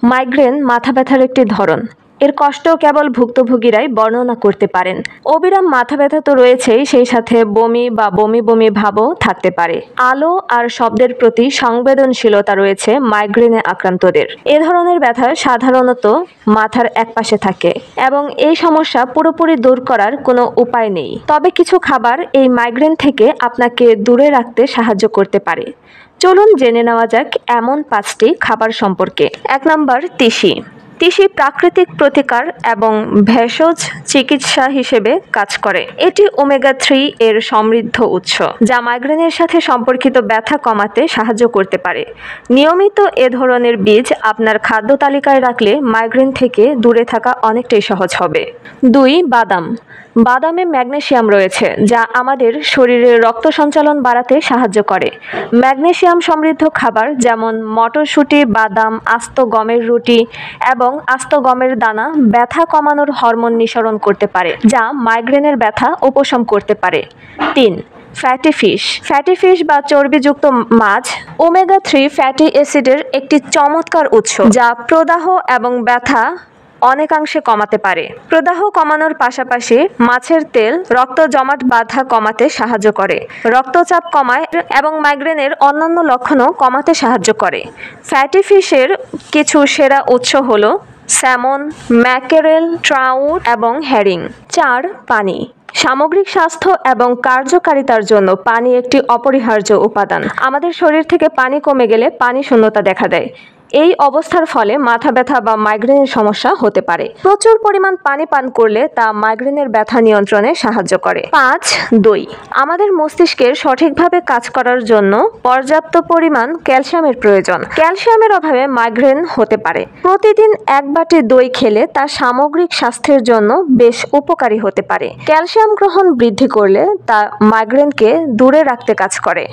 Migraine মাথা ব্যথার একটি ধরন। এর কষ্ট কেবল ভুক্তভোগীরাই বর্ণনা করতে পারেন। অবিরাম মাথা ব্যথা তো রয়েছেই, সেই সাথে বমি বা বমি বমি ভাবও থাকতে পারে। আলো আর শব্দের প্রতি সংবেদনশীলতা রয়েছে মাইগ্রেনে আক্রান্তদের। এ ধরনের ব্যথা সাধারণত মাথার একপাশে থাকে এবং এই সমস্যা পুরোপুরি দূর করার কোনো উপায় নেই। তবে কিছু খাবার এই মাইগ্রেন থেকে আপনাকে দূরে রাখতে সাহায্য করতে পারে। চলুন জেনে নেওয়া যাক এমন 5টি খাবার সম্পর্কে। 1 নম্বর, তিসি। তিসি প্রাকৃতিক প্রতিকার এবং ভেষজ চিকিৎসা হিসেবে কাজ করে। এটি ওমেগা-3 এর সমৃদ্ধ উৎস, যা মাইগ্রেনের সাথে সম্পর্কিত ব্যথা কমাতে সাহায্য করতে পারে। নিয়মিত এ ধরনের বীজ আপনার খাদ্য তালিকায় রাখলে মাইগ্রেন থেকে দূরে থাকা অনেকটাই সহজ হবে। 2. বাদাম। বাদামে ম্যাগনেসিয়াম রয়েছে, যা আমাদের শরীরে রক্ত সঞ্চালন বাড়াতে সাহায্য করে। ম্যাগনেসিয়াম সমৃদ্ধ খাবার যেমন মটরশুঁটি, বাদাম, আস্ত গমের রুটি এবং আস্ত গমের দানা ব্যথা কমানোর হরমোন নিঃসরণ করতে পারে, যা মাইগ্রেনের ব্যথা উপশম করতে পারে। 3. Fatty fish. ফ্যাটি ফিশ বা চর্বিযুক্ত মাছ ওমেগা-3 ফ্যাটি অ্যাসিডের একটি চমৎকার উৎস, যা প্রদাহ এবং ব্যথা অনেকাংশে কমাতে পারে। প্রদাহ কমানোর পাশাপাশি মাছের তেল রক্ত জমাট বাঁধা কমাতে সাহায্য করে, রক্তচাপ কমায় এবং মাইগ্রেনের অন্যান্য লক্ষণও কমাতে সাহায্য করে। ফ্যাটি ফিশের কিছু সেরা উৎস হলো স্যামন, ম্যাকেরেল, ট্রাউট এবং হ্যারিং। 4. পানি। সামগ্রিক স্বাস্থ্য এবং কার্যকারিতার জন্য পানি একটি অপরিহার্য উপাদান। আমাদের শরীর থেকে পানি কমে গেলে পানি শূন্যতা দেখা দেয়। এই অবস্থার ফলে মাথা ব্যথা বা মাইগ্রেনের সমস্যা হতে পারে। প্রচুর পরিমাণ পানি পান করলে তা মাইগ্রেনের ব্যথা নিয়ন্ত্রণে সাহায্য করে। 5. দই। আমাদের মস্তিষ্কের সঠিকভাবে কাজ করার জন্য পর্যাপ্ত পরিমাণ ক্যালসিয়ামের প্রয়োজন। ক্যালসিয়ামের অভাবে মাইগ্রেন হতে পারে। প্রতিদিন 1 বাটি দই খেলে তা সামগ্রিক স্বাস্থ্যের জন্য বেশ উপকারী হতে পারে। ক্যালসিয়াম গ্রহণ বৃদ্ধি করলে তা মাইগ্রেনকে দূরে রাখতে কাজ করে।